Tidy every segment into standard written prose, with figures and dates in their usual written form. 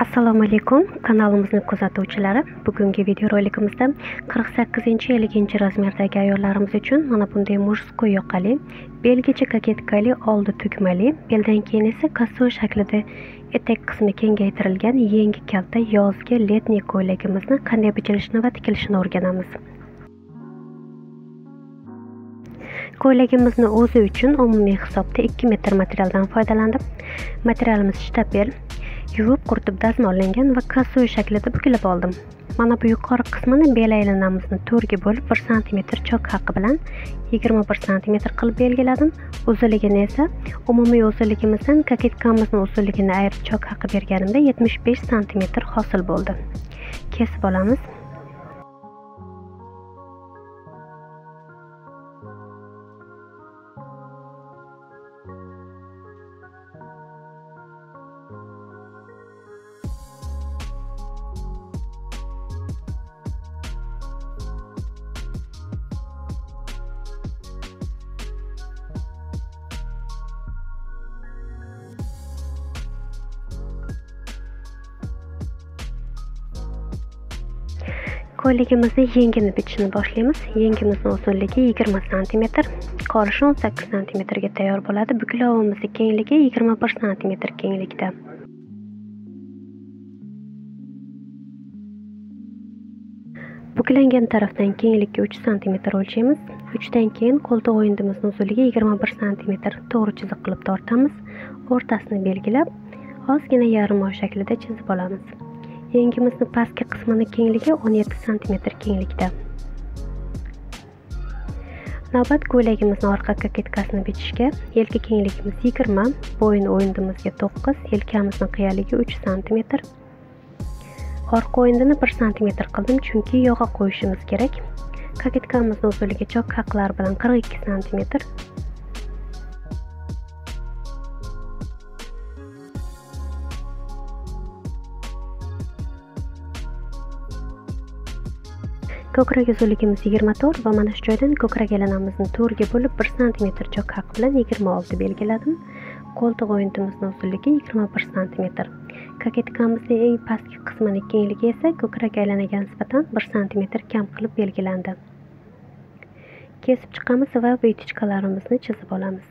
Assalomu alaykum, kanalimizni kuzatuvchilari. Bugungi videorolikimizda 48-50 razmerdagi ayollarimiz uchun mana bunday mujskoy yoqali, belgacha koketkali, oldi tugmali, beldan keyin esa koso shaklida etek qismi kengaytirilgan yangi kalta yozgi letniy ko'ylagimizni qanday bichilishini va tikilishini o'rganamiz. Ko'ylagimizni o'zi uchun umumiy hisobda 2 metr materialdan foydalandim. Materialimiz shtapel, yuvib quritib dazmollangan va kosoy shaklida bukilib oldim. Mana bu yuqori qismini bel aylanamizni 4 ga bo'lib 1 cm chok haqi bilan 21 cm qilib belgiladim. Uzunligini esa umumiy uzunligimizdan koketkamizni uzunligini ayirib chok haqi berganimda 75 cm hosil bo'ldi. Kesib olamiz. Ko'ylagimizni yengini bichishni boshlaymiz. Yengimizning uzunligi 20 cm, qolishi 18 cm ga tayyor bo'ladi. Buklovimizning kengligi 21 cm kenglikda. Buklangan tarafdan kenglikka 3 cm o'lchaymiz. 3 dan keyin qo'ltiq o'yindimizning uzunligi 21 cm to'g'ri chiziq qilib tortamiz. O'rtasini belgilab, ozgina yarim oy shaklida chizib olamiz. Yengimizning pastki qismining kengligi 17 cm kenglikda. Navbat ko'ylagimizning orqa koketkasini bichishga. Yelka kengligimiz 20, bo'yin o'yindimizga 9, yelkamizning qiyaligi 3 cm. Orqa o'yindini 1 cm qildim, chunki yoqa qo'yishimiz kerak. Koketkamizni uzunligi chok haqlar bilan 42 cm. Ko'krak uzunligimiz 24 va mana shu joydan ko'krak aylanamizni 4 ga bo'lib 1 cm chok haq bilan 26 belgiladim. Qo'ltiq o'yindimizning uzunligi 21 cm. Koketkamizning eng pastki qismining kengligi esa ko'krak aylanaga nisbatan 1 cm kam qilib belgilandi. Kesib chiqamiz va betichkalarimizni chizib olamiz.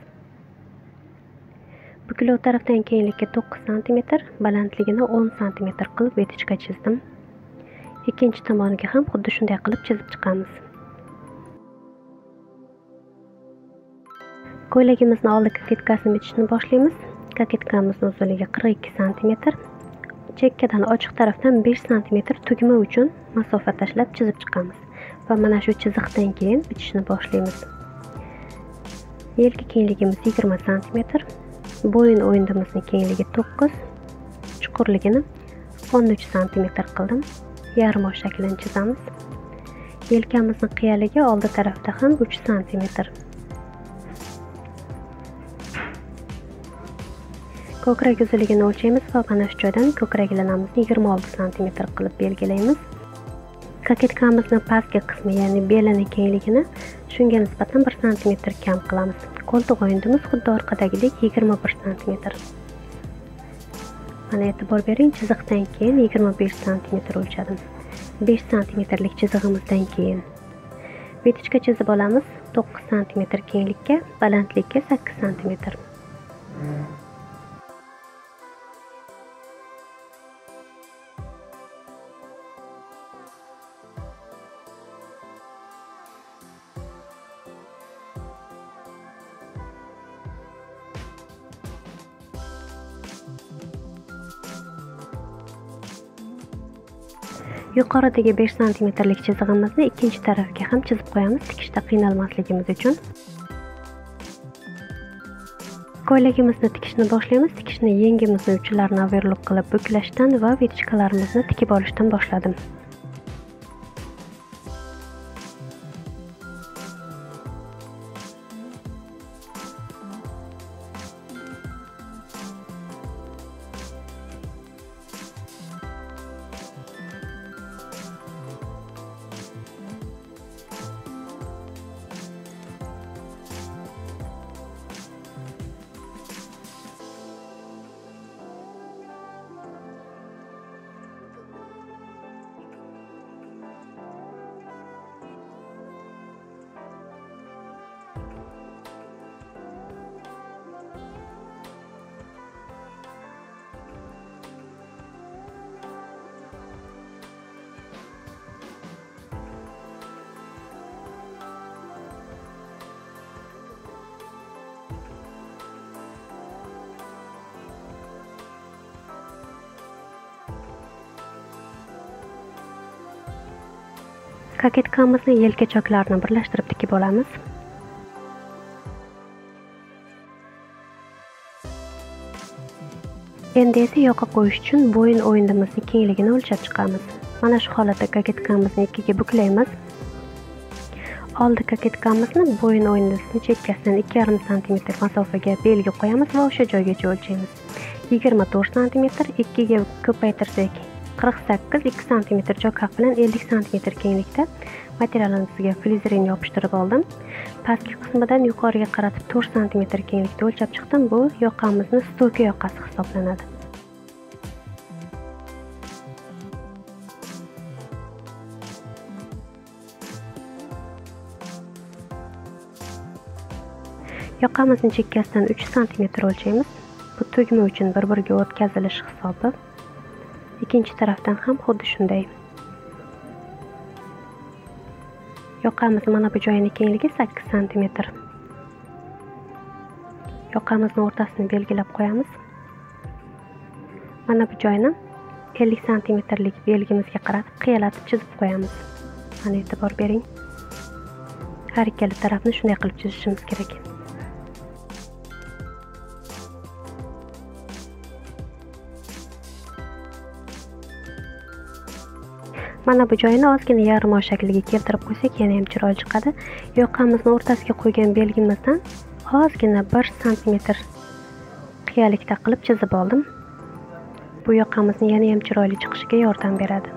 Buklov tarafdan kenglikka 9 cm, balandligini 10 cm qilib betichka chizdim. Ikkinchi tomoniga ham xuddi shunday qilib chizib chiqamiz. Ko'ylagimizning oldi koketkasini bichishni boshlaymiz. Koketkamizni uzunligi 42 cm. Chekkadan ochiq tarafdan 5 cm tugma uchun masofa tashlab chizib chiqamiz va mana shu chiziqdan keyin bichishni boshlaymiz. Yelka kengligimiz 20 cm, bo'yin o'yindimizning kengligi 9, chuqurligini 13 cm qildim. Yarim oy shaklini chizamiz. Yelkamizning qiyaligi oldi tarafda ham 3 cm. Ko'krak uzunligini o'lchaymiz va mana shu joydan ko'krak aylanamizni 26 cm qilib belgilaymiz. Koketkamizni pastki qismi, ya'ni belining kengligini shunga nisbatan 1 cm kam qilamiz. Qo'ltiq o'yindimiz xuddi orqadagidek 21 cm. Mana e'tibor bering, chiziqdan keyin 25 cm o'lchadim. 5 cmlik chizig'imizdan keyin betichka chizib olamiz. 9 cm kenglikka, balandlikka 8 cm. Yuqoridagi 5 cmlik chizig'imizni ikkinchi tarafga ham chizib qo'yamiz, tikishda qiynalmasligimiz uchun. Ko'ylagimizni tikishni boshlaymiz. Tikishni yengimizning uchlarini overlock qilib buklashdan va betichkalarimizni tikib olishdan boshladim. Koketkamizni yelka choklarini birlashtirib tikib olamiz. Endi esa yoqa qo'yish uchun bo'yin o'yindimizning kengligini o'lchab chiqamiz. Mana shu holatda koketkamizni ikkiga buklaymiz. Oldi koketkamizni bo'yin o'yindimizning chekkasidan 2,5 cm masofaga belgi qo'yamiz va o'sha joygacha o'lchaymiz. 24 cm, 2 ga ko'paytirsak 48, 2 cm joy haq bilan 50 cm kenglikda materialimizga flizering yopishtirib oldim. Pastki qismidan yuqoriga qaratib 4 cm kenglikda o'lchab chiqdim. Bu yoqamizni stoka yoqasi hisoblanadi. Yoqamizning chekkasidan 3 cm o'lchaymiz. Bu tugma uchun bir-biriga o'tkazilish hisobi. Ikkinchi tarafdan ham xuddi shunday. Yoqamiz mana bu joyining kengligi 8 cm. Yoqamizning o'rtasini belgilab qo'yamiz. Mana bu joyni 50 cm belgimizga qaratib qiyalatib chizib qo'yamiz. Mana e'tibor bering. Har ikkala tarafni shunday qilib chizishimiz kerak. Mana bu joyini ozgina yarim oy shakliga keltirib qo'ysak, yana ham chiroyli chiqadi. Yoqamizni o'rtasiga qo'ygan belgimizdan ozgina 1 cm qiyalikda qilib chizib oldim. Bu yoqamizni yana ham chiroyli chiqishiga yordam beradi.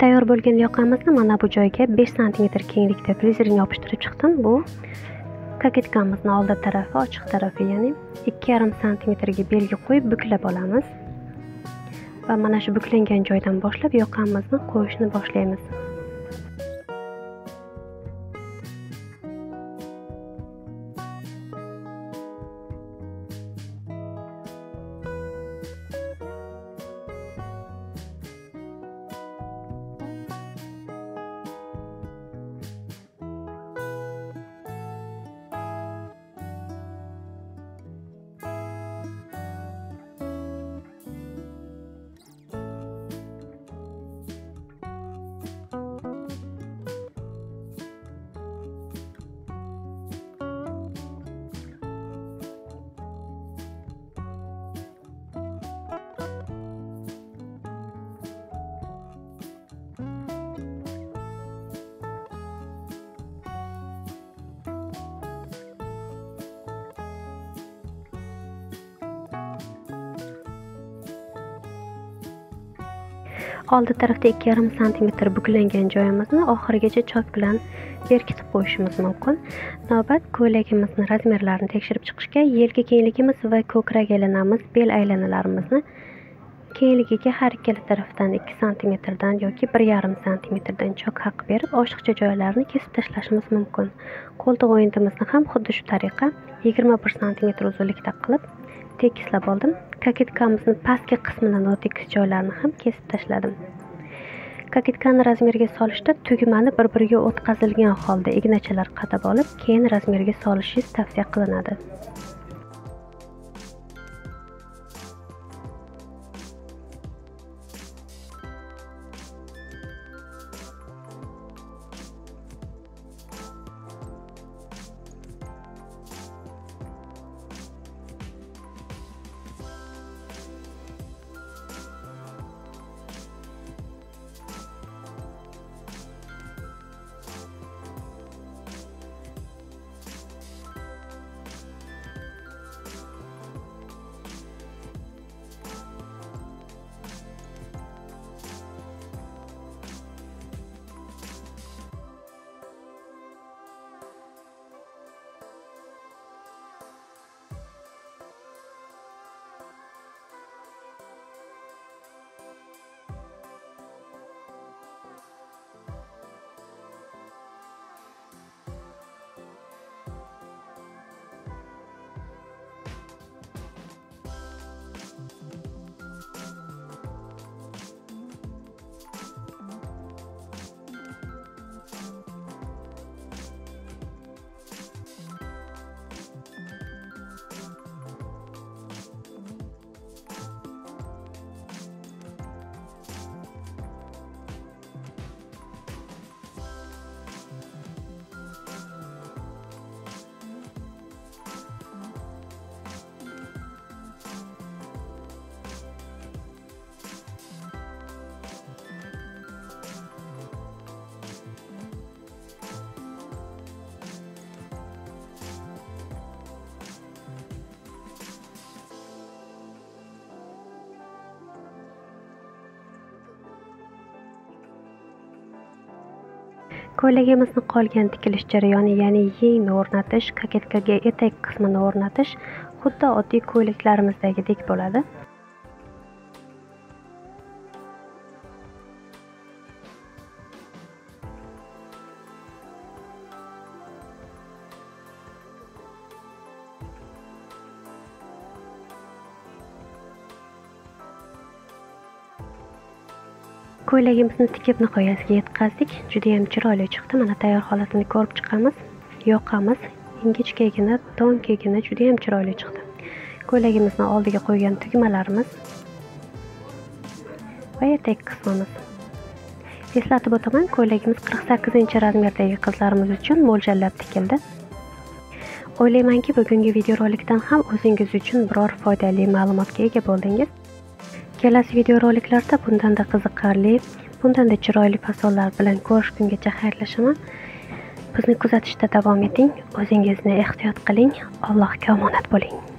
Tayyor bo'lgan yoqamizni mana bu joyga 5 cm kenglikda flizering yopishtirib chiqdim. Bu koketkamizni oldi tarafi, ochiq tarafi, ya'ni 2,5 cm ga belgi qo'yib buklab olamiz. Va mana shu buklangan joydan boshlab yoqamizni qo'yishni boshlaymiz. Oldi tarafda 2,5 sm buklangan joyimizni oxirigacha chok bilan berkitib qo'yishimiz mumkin. Navbat ko'ylagimizning razmerlarini tekshirib chiqishga yelka kengligimiz va ko'krak aylanamiz, bel aylanalarimizni kengligiga har ikkala tarafdan 2 sm dan yoki 1,5 sm dan chok haq berib, oshiqcha joylarini kesib tashlashimiz mumkin. Qo'ltiq o'yintimizni ham xuddi shu tariqa 21 sm uzunlikda qilib tekislab oldim. Kaketkamizni pastki qismini notekis joylarini ham kesib tashladim. Kaketkani razmerga solishda tugmani bir-biriga o'tkazilgan holda ignachalar qadab olib, keyin razmerga solishingiz tavsiya qilinadi. Ko'ylagimizni qolgan tikilish jarayoni, ya'ni yengni o'rnatish, kaketkaga etak qismini o'rnatish xuddi oddiy ko'ylaklarimizdagidek bo'ladi. Ko'ylagimizni tikib nihoyasiga yetkazdik. Juda ham chiroyli chiqdi. Mana tayyor holatini ko'rib chiqamiz. Yoqamiz. Ingichkagina, tonkagina juda ham chiroyli chiqdi. Ko'ylagimizni oldiga qo'ygan tugmalarimiz va etak qismimiz. Eslatib o'taman, ko'ylagimiz 48-razmerdagi qizlarimiz uchun mo'ljallab tikildi. O'ylaymanki, bugungi videorolikdan ham o'zingiz uchun biror foydali ma'lumotga ega bo'ldingiz. Kelasi videoroliklarda bundanda qiziqarli, bundanda chiroyli fasollar bilan ko'rishgungacha xayrlashaman. Bizni kuzatishda davom eting, o'zingizni ehtiyot qiling, Allohga omonat bo'ling.